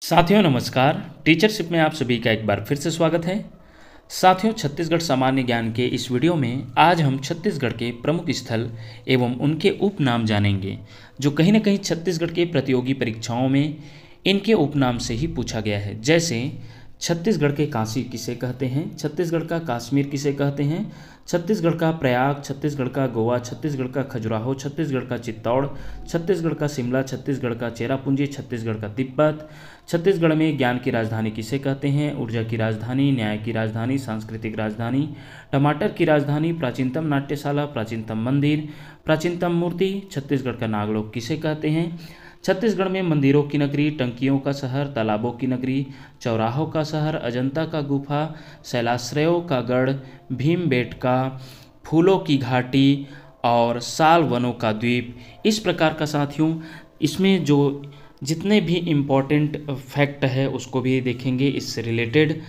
साथियों नमस्कार। टीचरशिप में आप सभी का एक बार फिर से स्वागत है। साथियों, छत्तीसगढ़ सामान्य ज्ञान के इस वीडियो में आज हम छत्तीसगढ़ के प्रमुख स्थल एवं उनके उपनाम जानेंगे, जो कहीं न कहीं छत्तीसगढ़ के प्रतियोगी परीक्षाओं में इनके उपनाम से ही पूछा गया है। जैसे छत्तीसगढ़ के काशी किसे कहते हैं, छत्तीसगढ़ का कश्मीर किसे कहते हैं, छत्तीसगढ़ का प्रयाग, छत्तीसगढ़ का गोवा, छत्तीसगढ़ का खजुराहो, छत्तीसगढ़ का चित्तौड़, छत्तीसगढ़ का शिमला, छत्तीसगढ़ का चेरापूंजी, छत्तीसगढ़ का तिब्बत, छत्तीसगढ़ में ज्ञान की राजधानी किसे कहते हैं, ऊर्जा की राजधानी, न्याय की राजधानी, सांस्कृतिक राजधानी, टमाटर की राजधानी, प्राचीनतम नाट्यशाला, प्राचीनतम मंदिर, प्राचीनतम मूर्ति, छत्तीसगढ़ का नागलोक किसे कहते हैं, छत्तीसगढ़ में मंदिरों की नगरी, टंकियों का शहर, तालाबों की नगरी, चौराहों का शहर, अजंता का गुफा, शैलाश्रयों का गढ़, भीमबेटका, फूलों की घाटी और साल वनों का द्वीप। इस प्रकार का साथियों इसमें जो जितने भी इम्पोर्टेंट फैक्ट है उसको भी देखेंगे इससे रिलेटेड।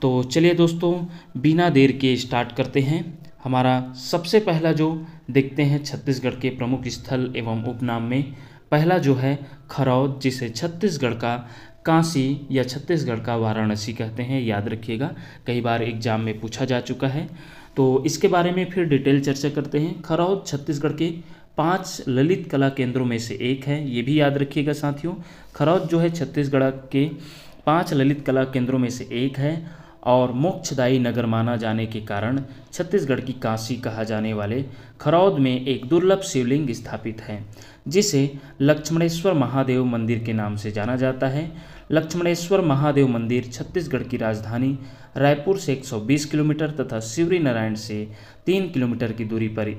तो चलिए दोस्तों, बिना देर के स्टार्ट करते हैं। हमारा सबसे पहला जो देखते हैं छत्तीसगढ़ के प्रमुख स्थल एवं उपनाम में पहला जो है खरौद, जिसे छत्तीसगढ़ का काशी या छत्तीसगढ़ का वाराणसी कहते हैं। याद रखिएगा, कई बार एग्जाम में पूछा जा चुका है। तो इसके बारे में फिर डिटेल चर्चा करते हैं। खरौद छत्तीसगढ़ के 5 ललित कला केंद्रों में से एक है, ये भी याद रखिएगा साथियों। खरौद जो है छत्तीसगढ़ के 5 ललित कला केंद्रों में से एक है और मोक्षदायी नगर माना जाने के कारण छत्तीसगढ़ की काशी कहा जाने वाले खरौद में एक दुर्लभ शिवलिंग स्थापित है, जिसे लक्ष्मणेश्वर महादेव मंदिर के नाम से जाना जाता है। लक्ष्मणेश्वर महादेव मंदिर छत्तीसगढ़ की राजधानी रायपुर से 120 किलोमीटर तथा शिवरी नारायण से 3 किलोमीटर की दूरी पर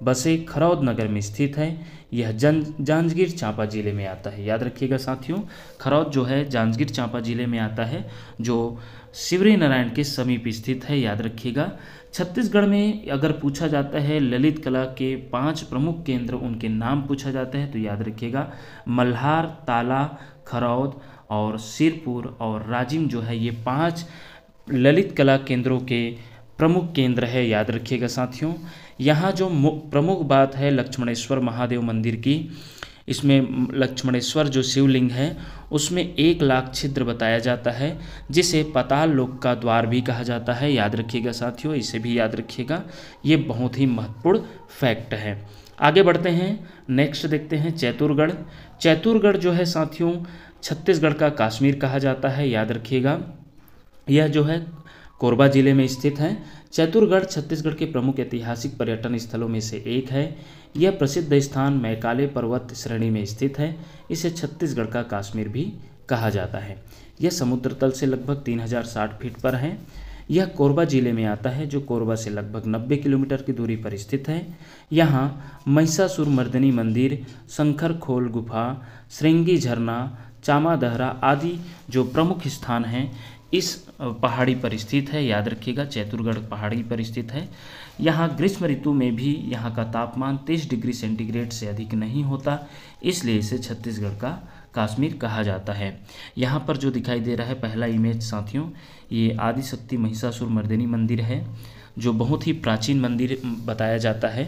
बसे खरौद नगर में स्थित है। यह जांजगीर चांपा जिले में आता है। याद रखिएगा साथियों, खरौद जो है जांजगीर चांपा जिले में आता है, जो शिवरी नारायण के समीप स्थित है। याद रखिएगा। छत्तीसगढ़ में अगर पूछा जाता है ललित कला के 5 प्रमुख केंद्र, उनके नाम पूछा जाता है तो याद रखिएगा मल्हार, ताला, खरौद और सिरपुर और राजिम जो है ये 5 ललित कला केंद्रों के प्रमुख केंद्र है। याद रखिएगा साथियों। यहाँ जो प्रमुख बात है लक्ष्मणेश्वर महादेव मंदिर की, इसमें लक्ष्मणेश्वर जो शिवलिंग है उसमें 1 लाख छिद्र बताया जाता है, जिसे पाताल लोक का द्वार भी कहा जाता है। याद रखिएगा साथियों, इसे भी याद रखिएगा, ये बहुत ही महत्वपूर्ण फैक्ट है। आगे बढ़ते हैं, नेक्स्ट देखते हैं चैतुरगढ़। चैतुरगढ़ जो है साथियों छत्तीसगढ़ का कश्मीर कहा जाता है। याद रखिएगा, यह जो है कोरबा जिले में स्थित है। चैतुरगढ़ छत्तीसगढ़ के प्रमुख ऐतिहासिक पर्यटन स्थलों में से एक है। यह प्रसिद्ध स्थान मैकाले पर्वत श्रेणी में स्थित है। इसे छत्तीसगढ़ का कश्मीर भी कहा जाता है। यह समुद्र तल से लगभग 3060 फीट पर है। यह कोरबा जिले में आता है, जो कोरबा से लगभग 90 किलोमीटर की दूरी पर स्थित है। यहाँ महिषासुर मर्दिनी मंदिर, शंकर खोल गुफा, श्रृंगी झरना, चामा दहरा आदि जो प्रमुख स्थान हैं इस पहाड़ी पर स्थित है। याद रखिएगा, चैतुरगढ़ पहाड़ी पर स्थित है। यहाँ ग्रीष्म ऋतु में भी यहाँ का तापमान 30 डिग्री सेंटीग्रेड से अधिक नहीं होता, इसलिए इसे छत्तीसगढ़ का कश्मीर कहा जाता है। यहाँ पर जो दिखाई दे रहा है पहला इमेज साथियों, ये आदिशक्ति महिषासुर मर्दिनी मंदिर है, जो बहुत ही प्राचीन मंदिर बताया जाता है।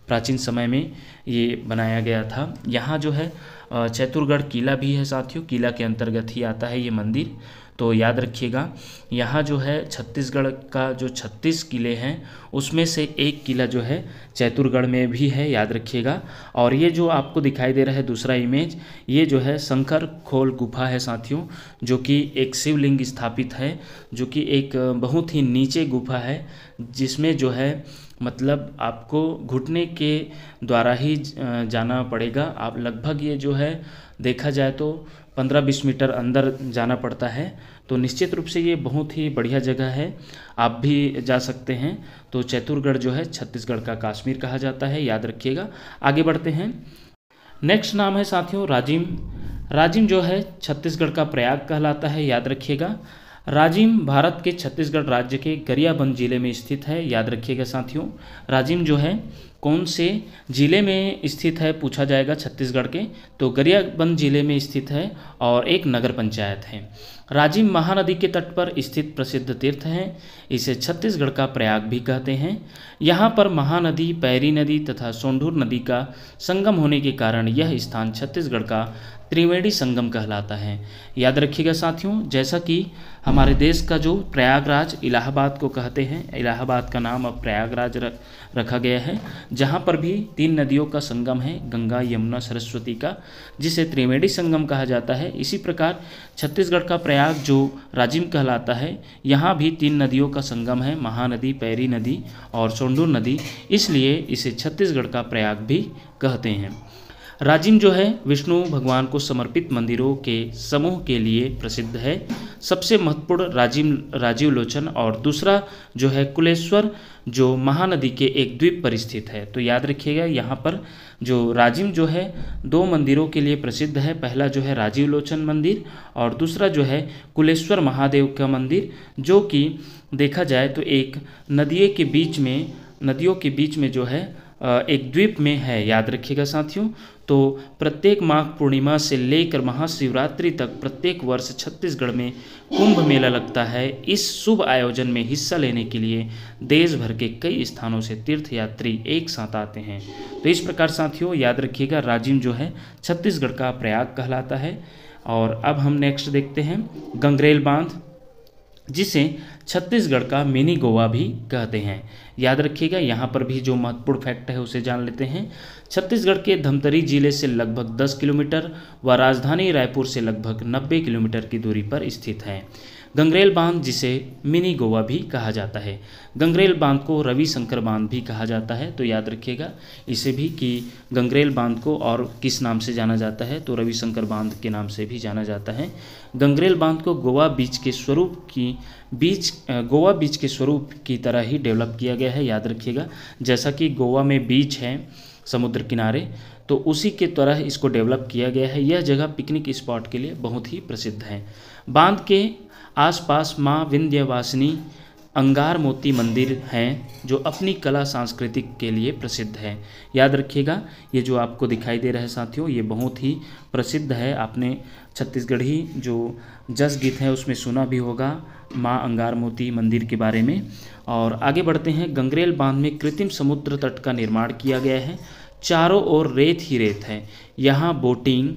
प्राचीन समय में ये बनाया गया था। यहाँ जो है चैतुरगढ़ किला भी है साथियों, किला के अंतर्गत ही आता है ये मंदिर। तो याद रखिएगा, यहाँ जो है छत्तीसगढ़ का जो 36 किले हैं उसमें से एक किला जो है चैतुरगढ़ में भी है। याद रखिएगा। और ये जो आपको दिखाई दे रहा है दूसरा इमेज, ये जो है शंकर खोल गुफा है साथियों, जो कि एक शिवलिंग स्थापित है, जो कि एक बहुत ही नीचे गुफा है, जिसमें जो है मतलब आपको घुटने के द्वारा ही जाना पड़ेगा। आप लगभग ये जो है देखा जाए तो 15-20 मीटर अंदर जाना पड़ता है। तो निश्चित रूप से ये बहुत ही बढ़िया जगह है, आप भी जा सकते हैं। तो चैतुरगढ़ जो है छत्तीसगढ़ का कश्मीर कहा जाता है। याद रखिएगा। आगे बढ़ते हैं, नेक्स्ट नाम है साथियों राजिम। राजिम जो है छत्तीसगढ़ का प्रयाग कहलाता है। याद रखिएगा, राजिम भारत के छत्तीसगढ़ राज्य के गरियाबंद जिले में स्थित है। याद रखिएगा साथियों, राजिम जो है कौन से जिले में स्थित है पूछा जाएगा छत्तीसगढ़ के, तो गरियाबंद जिले में स्थित है और एक नगर पंचायत है। राजिम महानदी के तट पर स्थित प्रसिद्ध तीर्थ है। इसे छत्तीसगढ़ का प्रयाग भी कहते हैं। यहाँ पर महानदी, पैरी नदी तथा सोंढूर नदी का संगम होने के कारण यह स्थान छत्तीसगढ़ का त्रिवेणी संगम कहलाता है। याद रखिएगा साथियों, जैसा कि हमारे देश का जो प्रयागराज इलाहाबाद को कहते हैं, इलाहाबाद का नाम अब प्रयागराज रखा गया है, जहाँ पर भी 3 नदियों का संगम है, गंगा यमुना सरस्वती का, जिसे त्रिवेणी संगम कहा जाता है। इसी प्रकार छत्तीसगढ़ का प्रयाग जो राजिम कहलाता है, यहाँ भी 3 नदियों का संगम है, महानदी, पैरी नदी और सोंडूर नदी, इसलिए इसे छत्तीसगढ़ का प्रयाग भी कहते हैं। राजिम जो है विष्णु भगवान को समर्पित मंदिरों के समूह के लिए प्रसिद्ध है। सबसे महत्वपूर्ण राजीव लोचन और दूसरा जो है कुलेश्वर, जो महानदी के एक द्वीप पर स्थित है। तो याद रखिएगा, यहाँ पर जो राजिम जो है 2 मंदिरों के लिए प्रसिद्ध है। पहला जो है राजीव लोचन मंदिर और दूसरा जो है कुलेश्वर महादेव का मंदिर, जो कि देखा जाए तो एक नदियों के बीच में जो है एक द्वीप में है। याद रखिएगा साथियों, तो प्रत्येक माघ पूर्णिमा से लेकर महाशिवरात्रि तक प्रत्येक वर्ष छत्तीसगढ़ में कुंभ मेला लगता है। इस शुभ आयोजन में हिस्सा लेने के लिए देश भर के कई स्थानों से तीर्थयात्री एक साथ आते हैं। तो इस प्रकार साथियों याद रखिएगा, राजिम जो है छत्तीसगढ़ का प्रयाग कहलाता है। और अब हम नेक्स्ट देखते हैं गंगरेल बांध, जिसे छत्तीसगढ़ का मिनी गोवा भी कहते हैं। याद रखिएगा, यहाँ पर भी जो महत्वपूर्ण फैक्ट है उसे जान लेते हैं। छत्तीसगढ़ के धमतरी जिले से लगभग 10 किलोमीटर व राजधानी रायपुर से लगभग 90 किलोमीटर की दूरी पर स्थित है। गंगरेल बांध, जिसे मिनी गोवा भी कहा जाता है। गंगरेल बांध को रविशंकर बांध भी कहा जाता है। तो याद रखिएगा इसे भी कि गंगरेल बांध को और किस नाम से जाना जाता है, तो रविशंकर बांध के नाम से भी जाना जाता है। गंगरेल बांध को गोवा बीच के स्वरूप की तरह ही डेवलप किया गया है। याद रखिएगा, जैसा कि गोवा में बीच है समुद्र किनारे, तो उसी के तरह इसको डेवलप किया गया है। यह जगह पिकनिक स्पॉट के लिए बहुत ही प्रसिद्ध है। बांध के आसपास माँ विंध्यवासिनी अंगार मोती मंदिर हैं, जो अपनी कला सांस्कृतिक के लिए प्रसिद्ध है। याद रखिएगा, ये जो आपको दिखाई दे रहा है साथियों, ये बहुत ही प्रसिद्ध है। आपने छत्तीसगढ़ी जो जस गीत है उसमें सुना भी होगा माँ अंगार मोती मंदिर के बारे में। और आगे बढ़ते हैं, गंगरेल बांध में कृत्रिम समुद्र तट का निर्माण किया गया है। चारों ओर रेत ही रेत है। यहाँ boating,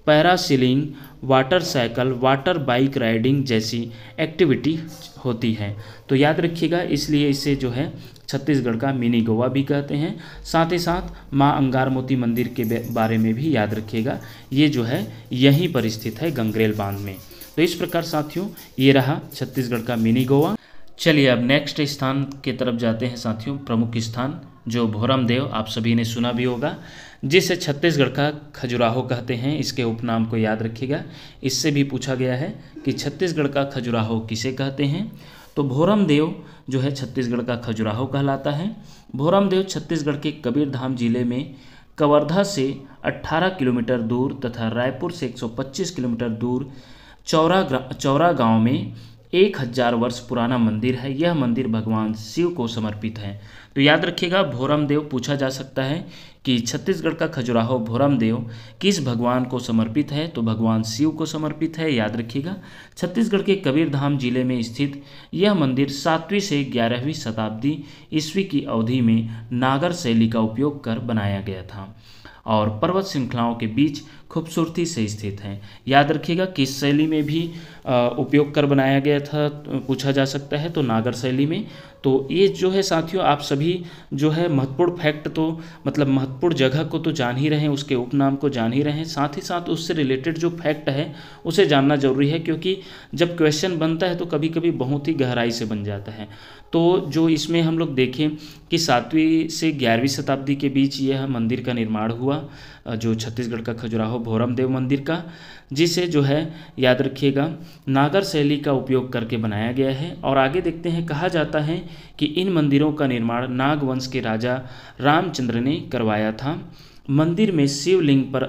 parasailing, water cycle, water bike riding जैसी एक्टिविटी होती है। तो याद रखिएगा, इसलिए इसे जो है छत्तीसगढ़ का मिनी गोवा भी कहते हैं। साथ ही साथ माँ अंगार मोती मंदिर के बारे में भी याद रखिएगा, ये जो है यहीं पर स्थित है गंगरेल बांध में। तो इस प्रकार साथियों ये रहा छत्तीसगढ़ का मिनी गोवा। चलिए अब नेक्स्ट स्थान की तरफ जाते हैं साथियों, प्रमुख स्थान जो भोरम देव, आप सभी ने सुना भी होगा, जिसे छत्तीसगढ़ का खजुराहो कहते हैं। इसके उपनाम को याद रखिएगा, इससे भी पूछा गया है कि छत्तीसगढ़ का खजुराहो किसे कहते हैं। तो भोरम देव जो है छत्तीसगढ़ का खजुराहो कहलाता है। भोरम देव छत्तीसगढ़ के कबीरधाम जिले में कवर्धा से 18 किलोमीटर दूर तथा रायपुर से 125 किलोमीटर दूर चौरा गांव में 1000 वर्ष पुराना मंदिर है। यह मंदिर भगवान शिव को समर्पित है। तो याद रखिएगा, भोरम देव पूछा जा सकता है कि छत्तीसगढ़ का खजुराहो भोरम देव किस भगवान को समर्पित है, तो भगवान शिव को समर्पित है। याद रखिएगा, छत्तीसगढ़ के कबीरधाम जिले में स्थित यह मंदिर 7वीं से 11वीं शताब्दी ईस्वी की अवधि में नागर शैली का उपयोग कर बनाया गया था और पर्वत श्रृंखलाओं के बीच खूबसूरती से स्थित है। याद रखिएगा किस शैली में भी उपयोग कर बनाया गया था, पूछा जा सकता है, तो नागर शैली में। तो ये जो है साथियों, आप सभी जो है महत्वपूर्ण फैक्ट, तो मतलब महत्वपूर्ण जगह को तो जान ही रहे हैं, उसके उपनाम को जान ही रहे हैं, साथ ही साथ उससे रिलेटेड जो फैक्ट है उसे जानना जरूरी है, क्योंकि जब क्वेश्चन बनता है तो कभी कभी बहुत ही गहराई से बन जाता है। तो जो इसमें हम लोग देखें कि 7वीं से 11वीं शताब्दी के बीच यह मंदिर का निर्माण हुआ, जो छत्तीसगढ़ का खजुराहो भोरम देव मंदिर का, जिसे जो है याद रखिएगा नागर शैली का उपयोग करके बनाया गया है। और आगे देखते हैं, कहा जाता है कि इन मंदिरों का निर्माण नागवंश के राजा रामचंद्र ने करवाया था। मंदिर में शिवलिंग पर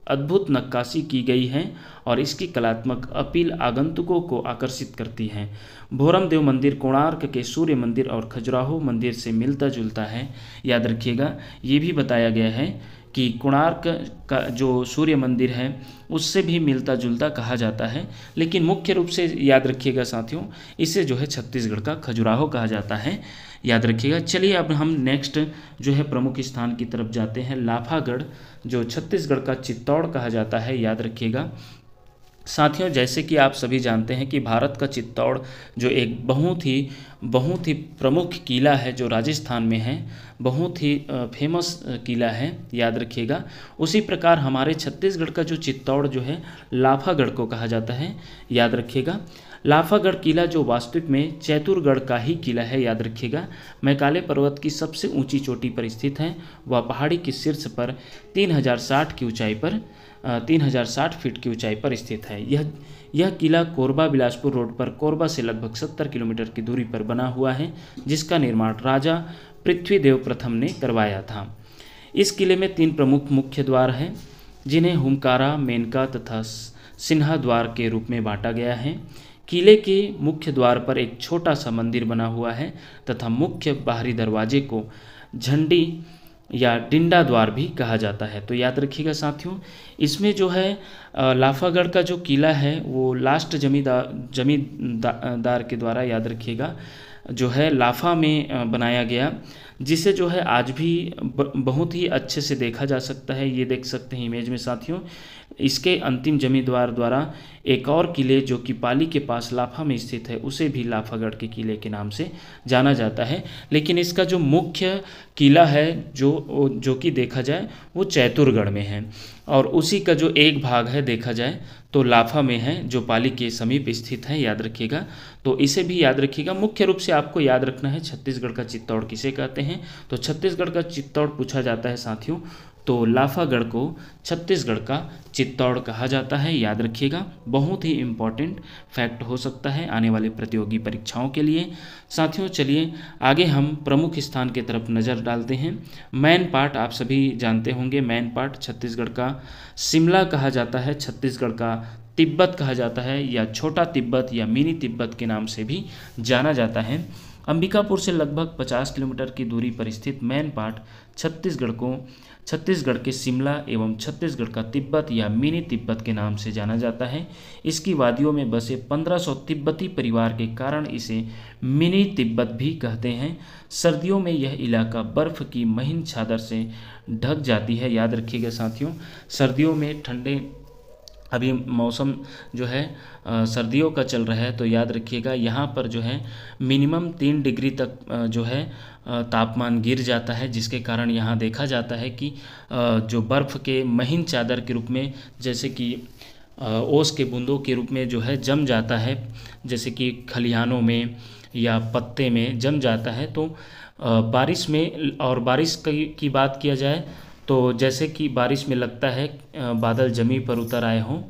अद्भुत नक्काशी की गई है और इसकी कलात्मक अपील आगंतुकों को आकर्षित करती है। भोरम देव मंदिर कोणार्क के सूर्य मंदिर और खजुराहो मंदिर से मिलता जुलता है। याद रखिएगा, ये भी बताया गया है कि कोणार्क का जो सूर्य मंदिर है उससे भी मिलता जुलता कहा जाता है, लेकिन मुख्य रूप से याद रखिएगा साथियों, इसे जो है छत्तीसगढ़ का खजुराहो कहा जाता है। याद रखिएगा। चलिए अब हम नेक्स्ट जो है प्रमुख स्थान की तरफ जाते हैं। लाफागढ़ जो छत्तीसगढ़ का चित्तौड़ कहा जाता है, याद रखिएगा। साथियों, जैसे कि आप सभी जानते हैं कि भारत का चित्तौड़ जो एक बहुत ही प्रमुख किला है जो राजस्थान में है, बहुत ही फेमस किला है, याद रखिएगा। उसी प्रकार हमारे छत्तीसगढ़ का जो चित्तौड़ जो है लाफागढ़ को कहा जाता है, याद रखिएगा। लाफागढ़ किला जो वास्तविक में चैतुरगढ़ का ही किला है, याद रखिएगा। मैकाले पर्वत की सबसे ऊंची चोटी पर स्थित है। वह पहाड़ी के शीर्ष पर 3060 फीट की ऊंचाई पर स्थित है। यह किला कोरबा बिलासपुर रोड पर कोरबा से लगभग 70 किलोमीटर की दूरी पर बना हुआ है, जिसका निर्माण राजा पृथ्वीदेव प्रथम ने करवाया था। इस किले में 3 प्रमुख मुख्य द्वार हैं, जिन्हें हुमकारा, मेनका तथा सिन्हा द्वार के रूप में बांटा गया है। किले के मुख्य द्वार पर एक छोटा सा मंदिर बना हुआ है तथा मुख्य बाहरी दरवाजे को झंडी या डिंडा द्वार भी कहा जाता है। तो याद रखिएगा साथियों, इसमें जो है लाफागढ़ का जो किला है वो लास्ट जमींदार के द्वारा, याद रखिएगा, जो है लाफा में बनाया गया, जिसे जो है आज भी बहुत ही अच्छे से देखा जा सकता है। ये देख सकते हैं इमेज में साथियों। इसके अंतिम जमींदार द्वारा एक और किले जो कि पाली के पास लाफा में स्थित है, उसे भी लाफागढ़ के किले के नाम से जाना जाता है। लेकिन इसका जो मुख्य किला है जो कि देखा जाए वो चैतुरगढ़ में है, और उसी का जो एक भाग है देखा जाए तो लाफा में है, जो पाली के समीप स्थित है, याद रखिएगा। तो इसे भी याद रखिएगा। मुख्य रूप से आपको याद रखना है छत्तीसगढ़ का चित्तौड़ किसे कहते हैं। तो छत्तीसगढ़ का चित्तौड़ पूछा जाता है साथियों, तो लाफागढ़ को छत्तीसगढ़ का चित्तौड़ कहा जाता है, याद रखिएगा। बहुत ही इम्पॉर्टेंट फैक्ट हो सकता है आने वाले प्रतियोगी परीक्षाओं के लिए। साथियों, चलिए आगे हम प्रमुख स्थान की तरफ नज़र डालते हैं। मैन पाट आप सभी जानते होंगे। मैन पाट छत्तीसगढ़ का शिमला कहा जाता है, छत्तीसगढ़ का तिब्बत कहा जाता है, या छोटा तिब्बत या मिनी तिब्बत के नाम से भी जाना जाता है। अंबिकापुर से लगभग 50 किलोमीटर की दूरी पर स्थित मैन पाट छत्तीसगढ़ के शिमला एवं छत्तीसगढ़ का तिब्बत या मिनी तिब्बत के नाम से जाना जाता है। इसकी वादियों में बसे 1500 तिब्बती परिवार के कारण इसे मिनी तिब्बत भी कहते हैं। सर्दियों में यह इलाका बर्फ की महीन चादर से ढक जाती है, याद रखिएगा साथियों। सर्दियों में ठंडे, अभी मौसम जो है सर्दियों का चल रहा है, तो याद रखिएगा यहाँ पर जो है मिनिमम 3 डिग्री तक जो है तापमान गिर जाता है, जिसके कारण यहाँ देखा जाता है कि जो बर्फ़ के महीन चादर के रूप में, जैसे कि ओस के बूंदों के रूप में जो है जम जाता है, जैसे कि खलिहानों में या पत्ते में जम जाता है। तो बारिश में, और बारिश की बात किया जाए तो जैसे कि बारिश में लगता है बादल जमीन पर उतर आए हों।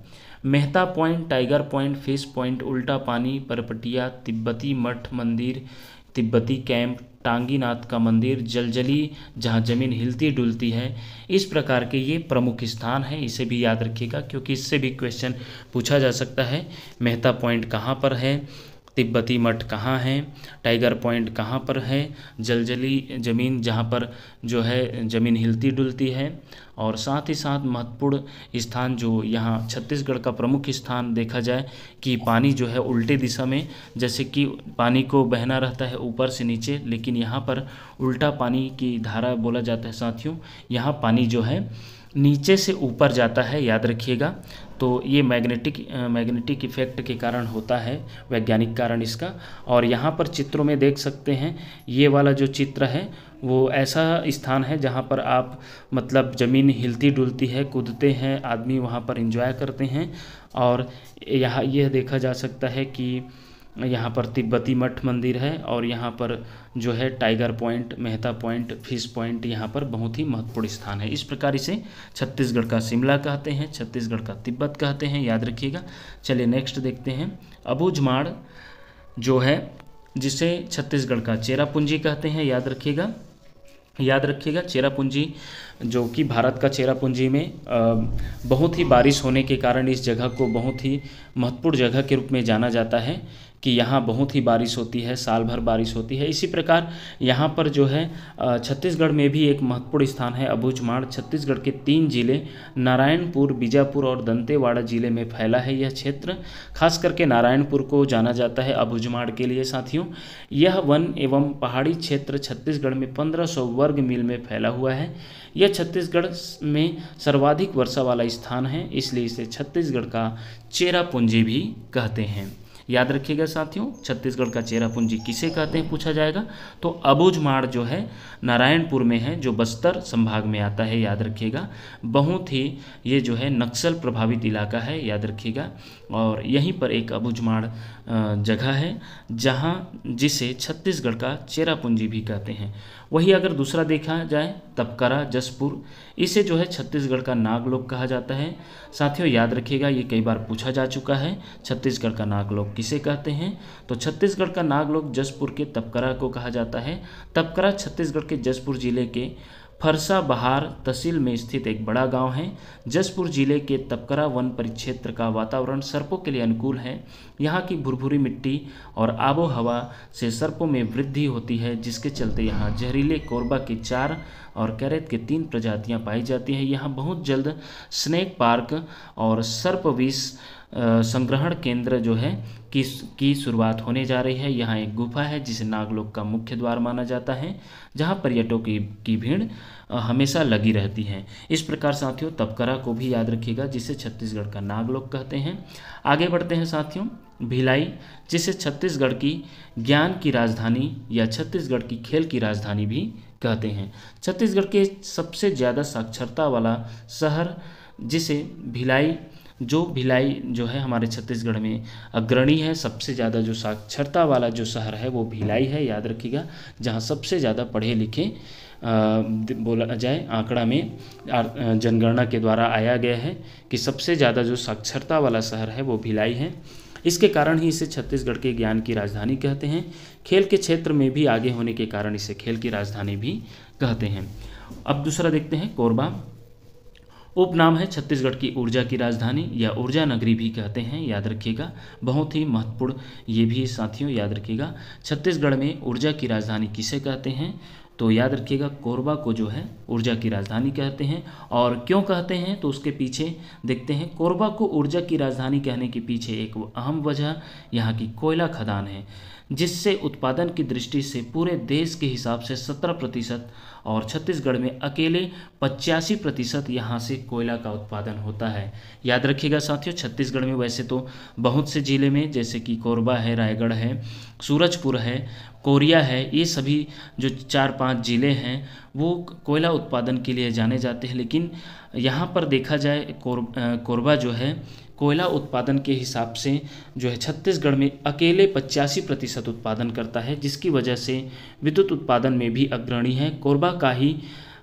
Mehta point, tiger point, fish point, उल्टा पानी, परपटिया, तिब्बती मठ मंदिर, तिब्बती कैंप, टांगीनाथ का मंदिर, जलजली जहाँ जमीन हिलती डुलती है, इस प्रकार के ये प्रमुख स्थान हैं। इसे भी याद रखिएगा क्योंकि इससे भी क्वेश्चन पूछा जा सकता है। मेहता पॉइंट कहाँ पर है, तिब्बती मठ कहाँ है, टाइगर पॉइंट कहाँ पर है, जलजली ज़मीन जहाँ पर जो है ज़मीन हिलती डुलती है, और साथ ही साथ महत्वपूर्ण स्थान जो यहाँ छत्तीसगढ़ का प्रमुख स्थान देखा जाए कि पानी जो है उल्टे दिशा में, जैसे कि पानी को बहना रहता है ऊपर से नीचे, लेकिन यहाँ पर उल्टा पानी की धारा बोला जाता है साथियों। यहाँ पानी जो है नीचे से ऊपर जाता है, याद रखिएगा। तो ये मैग्नेटिक इफेक्ट के कारण होता है, वैज्ञानिक कारण इसका। और यहाँ पर चित्रों में देख सकते हैं, ये वाला जो चित्र है वो ऐसा स्थान है जहाँ पर आप मतलब ज़मीन हिलती डुलती है, कूदते हैं, आदमी वहाँ पर एंजॉय करते हैं। और यहाँ यह देखा जा सकता है कि यहाँ पर तिब्बती मठ मंदिर है, और यहाँ पर जो है tiger point, Mehta point, fish point यहाँ पर बहुत ही महत्वपूर्ण स्थान है। इस प्रकार इसे छत्तीसगढ़ का शिमला कहते हैं, छत्तीसगढ़ का तिब्बत कहते हैं, याद रखिएगा। चलिए नेक्स्ट देखते हैं। अबूझमाड़ जो है जिसे छत्तीसगढ़ का चेरापूंजी कहते हैं, याद रखिएगा। चेरापूंजी जो कि भारत का चेरापूंजी में बहुत ही बारिश होने के कारण इस जगह को बहुत ही महत्वपूर्ण जगह के रूप में जाना जाता है, कि यहाँ बहुत ही बारिश होती है, साल भर बारिश होती है। इसी प्रकार यहाँ पर जो है छत्तीसगढ़ में भी एक महत्वपूर्ण स्थान है अबूझमाड़। छत्तीसगढ़ के 3 जिले नारायणपुर, बीजापुर और दंतेवाड़ा जिले में फैला है यह क्षेत्र। खास करके नारायणपुर को जाना जाता है अबूझमाड़ के लिए साथियों। यह वन एवं पहाड़ी क्षेत्र छत्तीसगढ़ में 1500 वर्ग मील में फैला हुआ है। यह छत्तीसगढ़ में सर्वाधिक वर्षा वाला स्थान है, इसलिए इसे छत्तीसगढ़ का चेरापूंजी भी कहते हैं। याद रखिएगा साथियों, छत्तीसगढ़ का चेरापूंजी किसे कहते हैं पूछा जाएगा तो अबूझमाड़ जो है नारायणपुर में है, जो बस्तर संभाग में आता है। याद रखिएगा, बहुत ही ये जो है नक्सल प्रभावित इलाका है, याद रखिएगा। और यहीं पर एक अबूझमाड़ जगह है जहाँ जिसे छत्तीसगढ़ का चेरापूंजी भी कहते हैं। वही अगर दूसरा देखा जाए तपकरा जसपुर, इसे जो है छत्तीसगढ़ का नागलोक कहा जाता है। साथियों याद रखिएगा, ये कई बार पूछा जा चुका है, छत्तीसगढ़ का नागलोक किसे कहते हैं तो छत्तीसगढ़ का नागलोक जसपुर के तपकरा को कहा जाता है। तपकरा छत्तीसगढ़ के जसपुर जिले के फरसाबहार तहसील में स्थित एक बड़ा गांव है। जसपुर जिले के तपकरा वन परिक्षेत्र का वातावरण सर्पों के लिए अनुकूल है। यहाँ की भुरभुरी मिट्टी और आबो हवा से सर्पों में वृद्धि होती है, जिसके चलते यहाँ जहरीले कोरबा की 4 और कैरेत के 3 प्रजातियाँ पाई जाती हैं। यहाँ बहुत जल्द स्नेक पार्क और सर्प विष संग्रहण केंद्र जो है की शुरुआत होने जा रही है। यहाँ एक गुफा है जिसे नागलोक का मुख्य द्वार माना जाता है, जहाँ पर्यटकों की भीड़ हमेशा लगी रहती है। इस प्रकार साथियों तपकरा को भी याद रखिएगा, जिसे छत्तीसगढ़ का नागलोक कहते हैं। आगे बढ़ते हैं साथियों, भिलाई, जिसे छत्तीसगढ़ की ज्ञान की राजधानी या छत्तीसगढ़ की खेल की राजधानी भी कहते हैं। छत्तीसगढ़ के सबसे ज़्यादा साक्षरता वाला शहर जिसे भिलाई जो है हमारे छत्तीसगढ़ में अग्रणी है। सबसे ज़्यादा जो साक्षरता वाला जो शहर है वो भिलाई है, याद रखिएगा, जहाँ सबसे ज़्यादा पढ़े लिखे बोला जाए आंकड़ा में जनगणना के द्वारा आया गया है कि सबसे ज़्यादा जो साक्षरता वाला शहर है वो भिलाई है। इसके कारण ही इसे छत्तीसगढ़ के ज्ञान की राजधानी कहते हैं। खेल के क्षेत्र में भी आगे होने के कारण इसे खेल की राजधानी भी कहते हैं। अब दूसरा देखते हैं कोरबा। उपनाम है छत्तीसगढ़ की ऊर्जा की राजधानी या ऊर्जा नगरी भी कहते हैं, याद रखिएगा, बहुत ही महत्वपूर्ण ये भी साथियों याद रखिएगा। छत्तीसगढ़ में ऊर्जा की राजधानी किसे कहते हैं तो याद रखिएगा कोरबा को जो है ऊर्जा की राजधानी कहते हैं। और क्यों कहते हैं तो उसके पीछे देखते हैं। कोरबा को ऊर्जा की राजधानी कहने के पीछे एक अहम वजह यहाँ की कोयला खदान है, जिससे उत्पादन की दृष्टि से पूरे देश के हिसाब से 17% और छत्तीसगढ़ में अकेले 85% यहाँ से कोयला का उत्पादन होता है। याद रखिएगा साथियों, छत्तीसगढ़ में वैसे तो बहुत से ज़िले में जैसे कि कोरबा है, रायगढ़ है, सूरजपुर है, कोरिया है, ये सभी जो 4-5 ज़िले हैं वो कोयला उत्पादन के लिए जाने जाते हैं। लेकिन यहाँ पर देखा जाए कोरबा जो है कोयला उत्पादन के हिसाब से जो है छत्तीसगढ़ में अकेले 85% उत्पादन करता है, जिसकी वजह से विद्युत उत्पादन में भी अग्रणी है। कोरबा का ही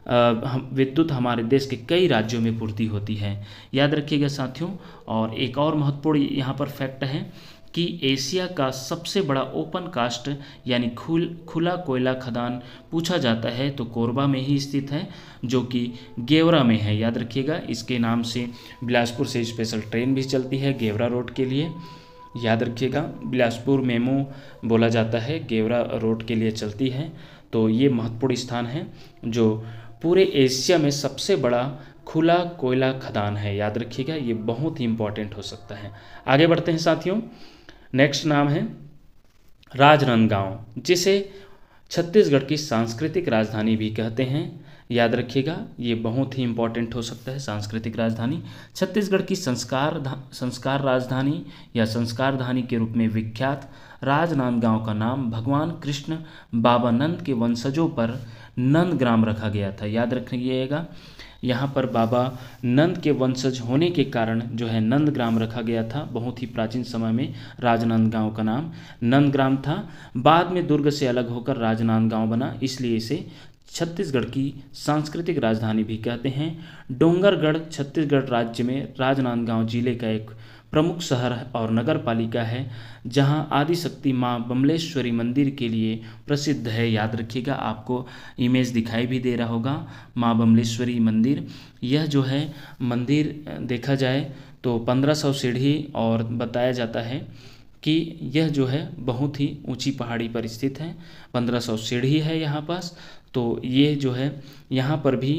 विद्युत हमारे देश के कई राज्यों में पूर्ति होती है, याद रखिएगा साथियों। और एक और महत्वपूर्ण यहाँ पर फैक्ट है कि एशिया का सबसे बड़ा ओपन कास्ट यानी खुला कोयला खदान पूछा जाता है तो कोरबा में ही स्थित है, जो कि गेवरा में है। याद रखिएगा, इसके नाम से बिलासपुर से स्पेशल ट्रेन भी चलती है गेवरा रोड के लिए। याद रखिएगा, बिलासपुर मेमो बोला जाता है, गेवरा रोड के लिए चलती है। तो ये महत्वपूर्ण स्थान है जो पूरे एशिया में सबसे बड़ा खुला कोयला खदान है। याद रखिएगा, ये बहुत ही इंपॉर्टेंट हो सकता है। आगे बढ़ते हैं साथियों, नेक्स्ट नाम है राजनांदगांव, जिसे छत्तीसगढ़ की सांस्कृतिक राजधानी भी कहते हैं। याद रखिएगा, ये बहुत ही इंपॉर्टेंट हो सकता है सांस्कृतिक राजधानी। छत्तीसगढ़ की संस्कार राजधानी या संस्कारधानी के रूप में विख्यात राजनांदगांव का नाम भगवान कृष्ण बाबा नंद के वंशजों पर नंदग्राम रखा गया था। याद रखिएगा, यहाँ पर बाबा नंद के वंशज होने के कारण जो है नंदग्राम रखा गया था। बहुत ही प्राचीन समय में राजनांदगांव का नाम नंदग्राम था। बाद में दुर्ग से अलग होकर राजनांदगांव बना, इसलिए इसे छत्तीसगढ़ की सांस्कृतिक राजधानी भी कहते हैं। डोंगरगढ़ छत्तीसगढ़ राज्य में राजनांदगांव जिले का एक प्रमुख शहर और नगर पालिका है, जहां आदिशक्ति माँ बमलेश्वरी मंदिर के लिए प्रसिद्ध है। याद रखिएगा, आपको इमेज दिखाई भी दे रहा होगा माँ बमलेश्वरी मंदिर। यह जो है मंदिर देखा जाए तो 1500 सीढ़ी और बताया जाता है कि यह जो है बहुत ही ऊंची पहाड़ी पर स्थित है। 1500 सीढ़ी है यहाँ पास। तो ये जो है यहाँ पर भी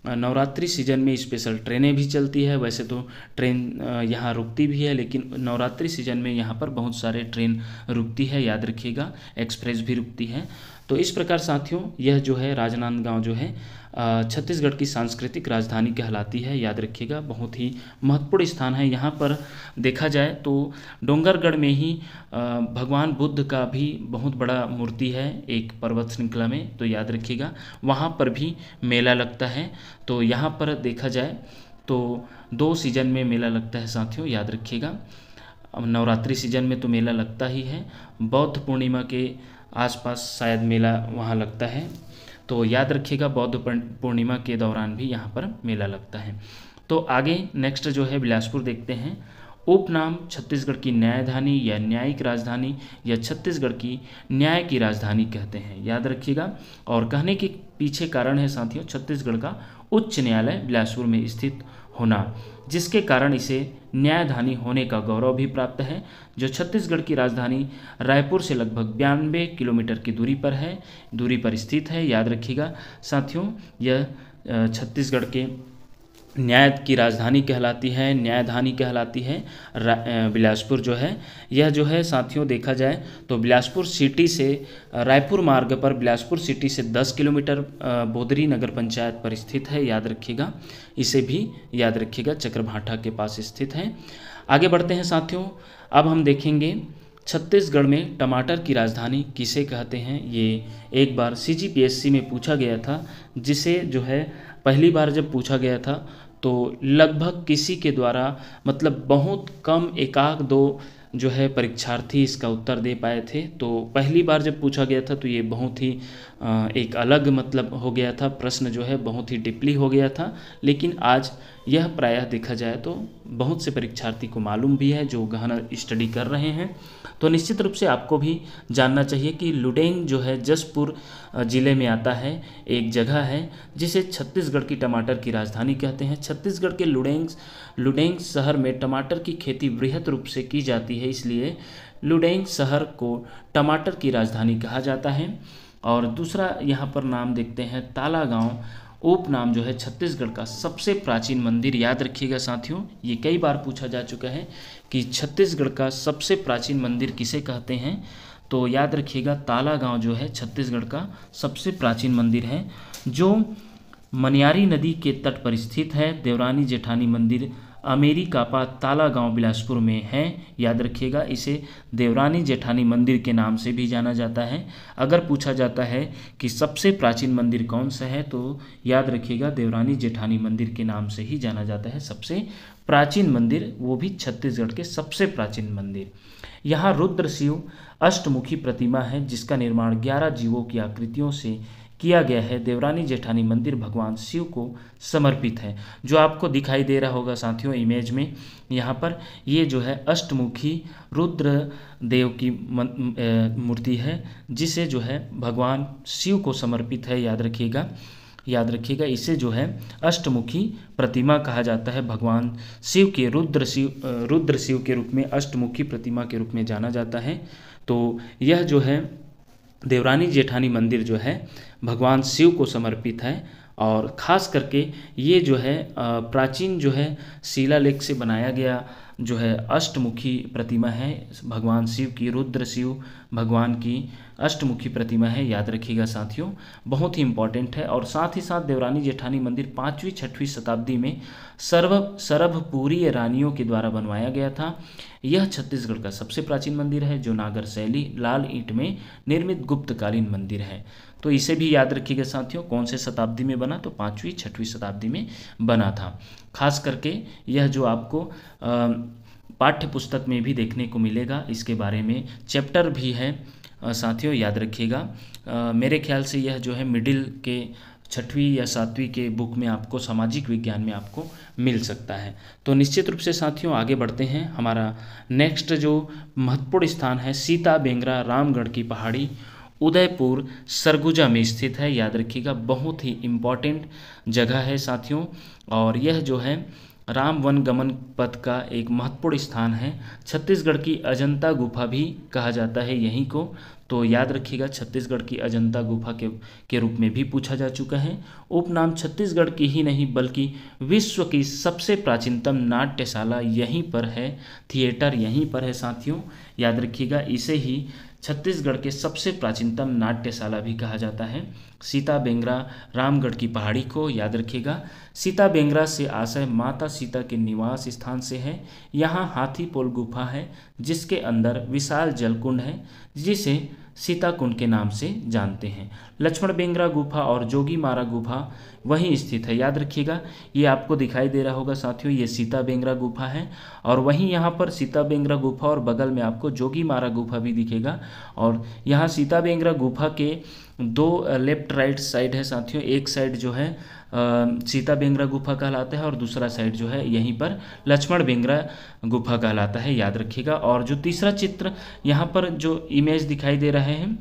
नवरात्रि सीजन में स्पेशल ट्रेनें भी चलती है। वैसे तो ट्रेन यहाँ रुकती भी है, लेकिन नवरात्रि सीजन में यहाँ पर बहुत सारे ट्रेन रुकती है, याद रखिएगा। एक्सप्रेस भी रुकती है। तो इस प्रकार साथियों यह जो है राजनांदगांव जो है छत्तीसगढ़ की सांस्कृतिक राजधानी कहलाती है, याद रखिएगा। बहुत ही महत्वपूर्ण स्थान है। यहाँ पर देखा जाए तो डोंगरगढ़ में ही भगवान बुद्ध का भी बहुत बड़ा मूर्ति है एक पर्वत श्रृंखला में, तो याद रखिएगा। वहाँ पर भी मेला लगता है। तो यहाँ पर देखा जाए तो 2 सीजन में मेला लगता है साथियों, याद रखिएगा। नवरात्रि सीजन में तो मेला लगता ही है, बौद्ध पूर्णिमा के आसपास शायद मेला वहाँ लगता है। तो याद रखिएगा बौद्ध पूर्णिमा के दौरान भी यहाँ पर मेला लगता है। तो आगे नेक्स्ट जो है बिलासपुर देखते हैं। उपनाम छत्तीसगढ़ की न्यायधानी या न्यायिक राजधानी या छत्तीसगढ़ की न्याय की राजधानी कहते हैं, याद रखिएगा। और कहने के पीछे कारण है साथियों छत्तीसगढ़ का उच्च न्यायालय बिलासपुर में स्थित होना, जिसके कारण इसे न्यायधानी होने का गौरव भी प्राप्त है, जो छत्तीसगढ़ की राजधानी रायपुर से लगभग 92 किलोमीटर की दूरी पर स्थित है, याद रखिएगा साथियों। यह छत्तीसगढ़ के न्याय की राजधानी कहलाती है, न्यायधानी कहलाती है बिलासपुर जो है। यह जो है साथियों देखा जाए तो बिलासपुर सिटी से रायपुर मार्ग पर बिलासपुर सिटी से 10 किलोमीटर बोदरी नगर पंचायत पर स्थित है, याद रखिएगा। इसे भी याद रखिएगा, चक्रभाठा के पास स्थित है। आगे बढ़ते हैं साथियों। अब हम देखेंगे छत्तीसगढ़ में टमाटर की राजधानी किसे कहते हैं। ये एक बार CGPSC में पूछा गया था, जिसे जो है पहली बार जब पूछा गया था तो लगभग किसी के द्वारा मतलब बहुत कम 1-2 जो है परीक्षार्थी इसका उत्तर दे पाए थे। तो पहली बार जब पूछा गया था तो ये बहुत ही एक अलग मतलब हो गया था, प्रश्न जो है बहुत ही डीपली हो गया था। लेकिन आज यह प्रायः देखा जाए तो बहुत से परीक्षार्थी को मालूम भी है जो गहन स्टडी कर रहे हैं। तो निश्चित रूप से आपको भी जानना चाहिए कि लुडेंग जो है जसपुर ज़िले में आता है, एक जगह है जिसे छत्तीसगढ़ की टमाटर की राजधानी कहते हैं। छत्तीसगढ़ के लुडेंग शहर में टमाटर की खेती बृहद रूप से की जाती है, इसलिए लुडेंग शहर को टमाटर की राजधानी कहा जाता है। और दूसरा यहाँ पर नाम देखते हैं तालागांव। उपनाम जो है छत्तीसगढ़ का सबसे प्राचीन मंदिर, याद रखिएगा साथियों। ये कई बार पूछा जा चुका है कि छत्तीसगढ़ का सबसे प्राचीन मंदिर किसे कहते हैं। तो याद रखिएगा तालागांव जो है छत्तीसगढ़ का सबसे प्राचीन मंदिर है, जो मनियारी नदी के तट पर स्थित है। देवरानी जेठानी मंदिर अमेरिकापा तालागांव बिलासपुर में है, याद रखिएगा। इसे देवरानी जेठानी मंदिर के नाम से भी जाना जाता है। अगर पूछा जाता है कि सबसे प्राचीन मंदिर कौन सा है तो याद रखिएगा देवरानी जेठानी मंदिर के नाम से ही जाना जाता है सबसे प्राचीन मंदिर, वो भी छत्तीसगढ़ के सबसे प्राचीन मंदिर। यहाँ रुद्र शिव अष्टमुखी प्रतिमा है, जिसका निर्माण 11 जीवों की आकृतियों से किया गया है। देवरानी जेठानी मंदिर भगवान शिव को समर्पित है, जो आपको दिखाई दे रहा होगा साथियों इमेज में। यहाँ पर ये जो है अष्टमुखी रुद्र देव की मूर्ति है, जिसे जो है भगवान शिव को समर्पित है, याद रखिएगा। इसे जो है अष्टमुखी प्रतिमा कहा जाता है। भगवान शिव के रुद्र शिव के रूप में अष्टमुखी प्रतिमा के रूप में जाना जाता है। तो यह जो है देवरानी जेठानी मंदिर जो है भगवान शिव को समर्पित है। और ख़ास करके ये जो है प्राचीन जो है शिलालेख से बनाया गया जो है अष्टमुखी प्रतिमा है भगवान शिव की, रुद्र शिव भगवान की अष्टमुखी प्रतिमा है, याद रखिएगा साथियों। बहुत ही इम्पॉर्टेंट है। और साथ ही साथ देवरानी जेठानी मंदिर 5वीं-6वीं शताब्दी में सरभपुरी रानियों के द्वारा बनवाया गया था। यह छत्तीसगढ़ का सबसे प्राचीन मंदिर है, जो नागर शैली लाल ईंट में निर्मित गुप्तकालीन मंदिर है। तो इसे भी याद रखिएगा साथियों, कौन से शताब्दी में बना, तो 5वीं-6वीं शताब्दी में बना था। खास करके यह जो आपको पाठ्य पुस्तक में भी देखने को मिलेगा, इसके बारे में चैप्टर भी है साथियों, याद रखिएगा। मेरे ख्याल से यह जो है मिडिल के 6वीं या 7वीं के बुक में आपको सामाजिक विज्ञान में आपको मिल सकता है। तो निश्चित रूप से साथियों आगे बढ़ते हैं। हमारा नेक्स्ट जो महत्वपूर्ण स्थान है सीता बेंगरा रामगढ़ की पहाड़ी उदयपुर सरगुजा में स्थित है, याद रखिएगा। बहुत ही इम्पॉर्टेंट जगह है साथियों। और यह जो है राम वन गमन पथ का एक महत्वपूर्ण स्थान है। छत्तीसगढ़ की अजंता गुफा भी कहा जाता है यहीं को, तो याद रखिएगा छत्तीसगढ़ की अजंता गुफा के रूप में भी पूछा जा चुका है। उपनाम छत्तीसगढ़ की ही नहीं बल्कि विश्व की सबसे प्राचीनतम नाट्यशाला यहीं पर है, थिएटर यहीं पर है साथियों, याद रखिएगा। इसे ही छत्तीसगढ़ के सबसे प्राचीनतम नाट्यशाला भी कहा जाता है। सीता बेंगरा रामगढ़ की पहाड़ी को याद रखिएगा। सीता बेंगरा से आशय माता सीता के निवास स्थान से है। यहाँ हाथी पोल गुफा है जिसके अंदर विशाल जलकुंड है जिसे सीता कुंड के नाम से जानते हैं। लक्ष्मण बेंगरा गुफा और जोगी मारा गुफा वहीं स्थित है, याद रखिएगा। ये आपको दिखाई दे रहा होगा साथियों, ये सीता बेंगरा गुफा है और वहीं यहाँ पर सीता बेंगरा गुफा और बगल में आपको जोगी मारा गुफा भी दिखेगा। और यहाँ सीता बेंगरा गुफा के दो लेफ्ट राइट साइड है साथियों। एक साइड जो है सीता बेंगरा गुफा कहलाता है और दूसरा साइड जो है यहीं पर लक्ष्मण बेंगरा गुफा कहलाता है, याद रखिएगा। और जो तीसरा चित्र यहाँ पर जो इमेज दिखाई दे रहे हैं,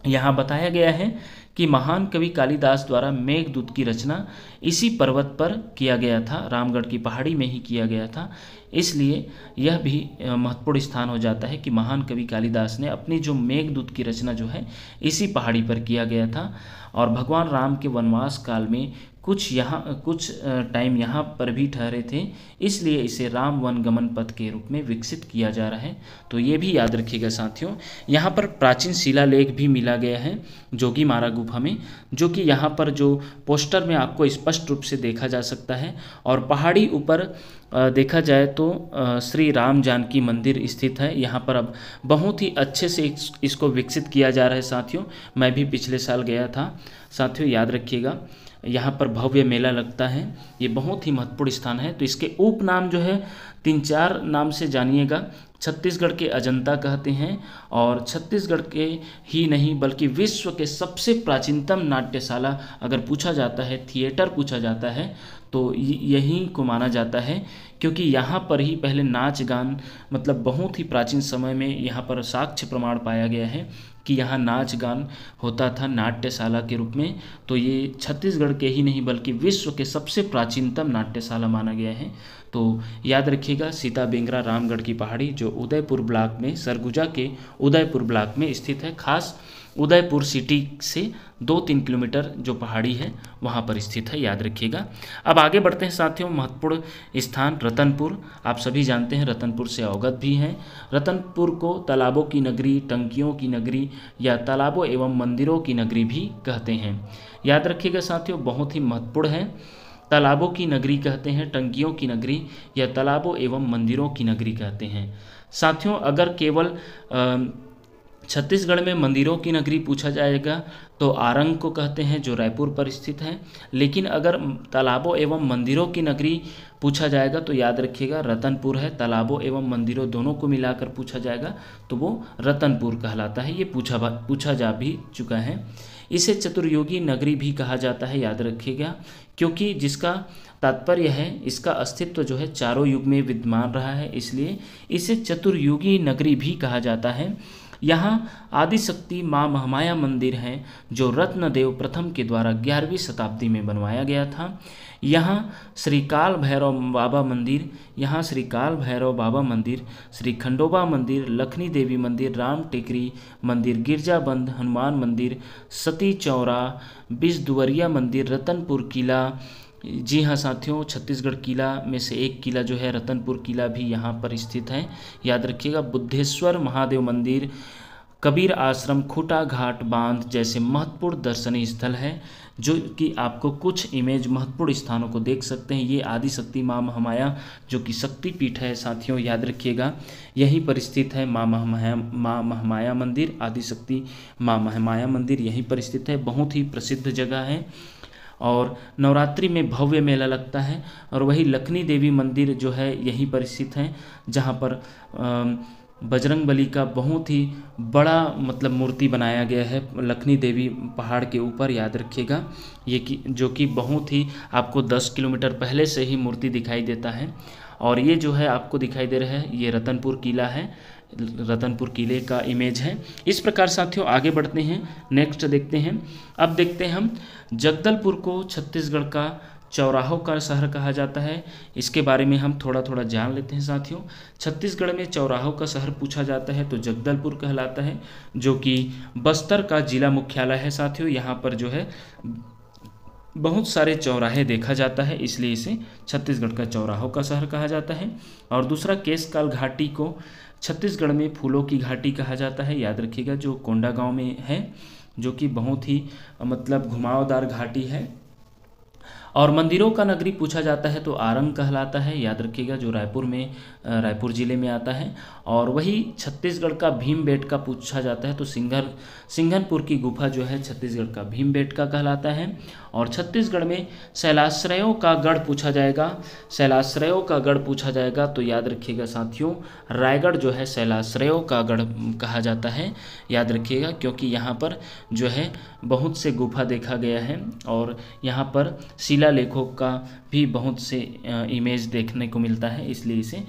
यहाँ बताया गया है कि महान कवि कालिदास द्वारा मेघदूत की रचना इसी पर्वत पर किया गया था, रामगढ़ की पहाड़ी में ही किया गया था। इसलिए यह भी महत्वपूर्ण स्थान हो जाता है कि महान कवि कालिदास ने अपनी जो मेघदूत की रचना जो है इसी पहाड़ी पर किया गया था। और भगवान राम के वनवास काल में कुछ टाइम यहाँ पर भी ठहरे थे, इसलिए इसे राम वन गमन पथ के रूप में विकसित किया जा रहा है। तो ये भी याद रखिएगा साथियों। यहाँ पर प्राचीन शिलालेख भी मिला गया है जोगी मारा गुफा में, जो कि यहाँ पर जो पोस्टर में आपको स्पष्ट रूप से देखा जा सकता है। और पहाड़ी ऊपर देखा जाए तो श्री राम जानकी मंदिर स्थित है। यहाँ पर अब बहुत ही अच्छे से इसको विकसित किया जा रहा है साथियों। मैं भी पिछले साल गया था साथियों, याद रखिएगा। यहाँ पर भव्य मेला लगता है, ये बहुत ही महत्वपूर्ण स्थान है। तो इसके उपनाम जो है 3-4 नाम से जानिएगा। छत्तीसगढ़ के अजंता कहते हैं और छत्तीसगढ़ के ही नहीं बल्कि विश्व के सबसे प्राचीनतम नाट्यशाला अगर पूछा जाता है, थिएटर पूछा जाता है तो यहीं को माना जाता है, क्योंकि यहाँ पर ही पहले नाच गान मतलब बहुत ही प्राचीन समय में यहाँ पर साक्ष्य प्रमाण पाया गया है कि यहाँ नाच गान होता था नाट्यशाला के रूप में। तो ये छत्तीसगढ़ के ही नहीं बल्कि विश्व के सबसे प्राचीनतम नाट्यशाला माना गया है। तो याद रखिएगा सीता बेंगरा रामगढ़ की पहाड़ी जो उदयपुर ब्लॉक में, सरगुजा के उदयपुर ब्लॉक में स्थित है। खास उदयपुर सिटी से 2-3 किलोमीटर जो पहाड़ी है वहाँ पर स्थित है, याद रखिएगा। अब आगे बढ़ते हैं साथियों। महत्वपूर्ण स्थान रतनपुर, आप सभी जानते हैं, रतनपुर से अवगत भी हैं। रतनपुर को तालाबों की नगरी, टंकियों की नगरी या तालाबों एवं मंदिरों की नगरी भी कहते हैं, याद रखिएगा साथियों, बहुत ही महत्वपूर्ण है। तालाबों की नगरी कहते हैं, टंकियों की नगरी या तालाबों एवं मंदिरों की नगरी कहते हैं साथियों। अगर केवल छत्तीसगढ़ में मंदिरों की नगरी पूछा जाएगा तो आरंग को कहते हैं जो रायपुर पर स्थित है। लेकिन अगर तालाबों एवं मंदिरों की नगरी पूछा जाएगा तो याद रखिएगा रतनपुर है। तालाबों एवं मंदिरों दोनों को मिलाकर पूछा जाएगा तो वो रतनपुर कहलाता है। ये पूछा जा भी चुका है। इसे चतुर्युगी नगरी भी कहा जाता है, याद रखिएगा, क्योंकि जिसका तात्पर्य है इसका अस्तित्व जो है चारों युग में विद्यमान रहा है, इसलिए इसे चतुर्युगी नगरी भी कहा जाता है। यहाँ आदिशक्ति माँ महामाया मंदिर है जो रत्नदेव प्रथम के द्वारा 11वीं शताब्दी में बनवाया गया था। यहाँ श्री काल भैरव बाबा मंदिर, श्री खंडोबा मंदिर, लखनी देवी मंदिर, राम टेकरी मंदिर, गिरजाबंद हनुमान मंदिर, सती चौरा, बिजदुवरिया मंदिर, रतनपुर किला, जी हाँ साथियों, छत्तीसगढ़ किला में से एक किला जो है रतनपुर किला भी यहाँ पर स्थित है, याद रखिएगा। बुद्धेश्वर महादेव मंदिर, कबीर आश्रम, खूटा घाट बांध जैसे महत्वपूर्ण दर्शनीय स्थल है, जो कि आपको कुछ इमेज महत्वपूर्ण स्थानों को देख सकते हैं। ये आदिशक्ति माँ महामाया जो कि शक्ति पीठ है साथियों, याद रखिएगा, यहीं पर स्थित है माँ महामाया मंदिर, आदिशक्ति माँ महामाया मंदिर यहीं पर स्थित है। बहुत ही प्रसिद्ध जगह है और नवरात्रि में भव्य मेला लगता है। और वही लखनी देवी मंदिर जो है यहीं पर स्थित है, जहाँ पर बजरंग बली का बहुत ही बड़ा मतलब मूर्ति बनाया गया है लखनी देवी पहाड़ के ऊपर, याद रखिएगा। ये कि जो कि बहुत ही आपको 10 किलोमीटर पहले से ही मूर्ति दिखाई देता है। और ये जो है आपको दिखाई दे रहा है ये रतनपुर किला है, रतनपुर किले का इमेज है। इस प्रकार साथियों आगे बढ़ते हैं, नेक्स्ट देखते हैं। अब देखते हैं हम जगदलपुर को छत्तीसगढ़ का चौराहों का शहर कहा जाता है। इसके बारे में हम थोड़ा थोड़ा जान लेते हैं साथियों। छत्तीसगढ़ में चौराहों का शहर पूछा जाता है तो जगदलपुर कहलाता है, जो कि बस्तर का जिला मुख्यालय है साथियों। यहाँ पर जो है बहुत सारे चौराहे देखा जाता है, इसलिए इसे छत्तीसगढ़ का चौराहों का शहर कहा जाता है। और दूसरा, केशकाल घाटी को छत्तीसगढ़ में फूलों की घाटी कहा जाता है, याद रखिएगा, जो कोंडागांव में है, जो कि बहुत ही मतलब घुमावदार घाटी है। और मंदिरों का नगरी पूछा जाता है तो आरंग कहलाता है, याद रखिएगा, जो रायपुर जिले में आता है। और वही छत्तीसगढ़ का भीमबेटका पूछा जाता है तो सिंघनपुर की गुफा जो है छत्तीसगढ़ का भीमबेटका कहलाता है। और छत्तीसगढ़ में शैलाश्रयों का गढ़ पूछा जाएगा तो याद रखिएगा साथियों, रायगढ़ जो है शैलाश्रयों का गढ़ कहा जाता है, याद रखिएगा, क्योंकि यहाँ पर जो है बहुत से गुफा देखा गया है और यहाँ पर शिलालेखों का भी बहुत से इमेज देखने को मिलता है, इसलिए इसे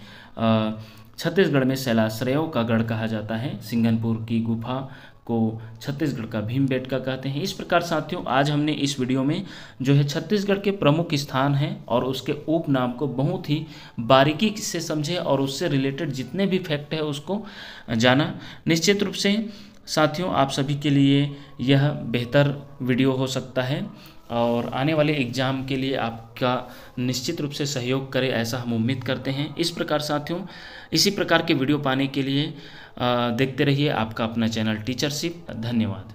छत्तीसगढ़ में शैलाश्रयों का गढ़ कहा जाता है। सिंघनपुर की गुफा को छत्तीसगढ़ का भीमबेटका कहते हैं। इस प्रकार साथियों, आज हमने इस वीडियो में जो है छत्तीसगढ़ के प्रमुख स्थान हैं और उसके उपनाम को बहुत ही बारीकी से समझे और उससे रिलेटेड जितने भी फैक्ट है उसको जाना। निश्चित रूप से साथियों, आप सभी के लिए यह बेहतर वीडियो हो सकता है और आने वाले एग्ज़ाम के लिए आपका निश्चित रूप से सहयोग करे, ऐसा हम उम्मीद करते हैं। इस प्रकार साथियों, इसी प्रकार के वीडियो पाने के लिए देखते रहिए आपका अपना चैनल टीचरशिप। धन्यवाद।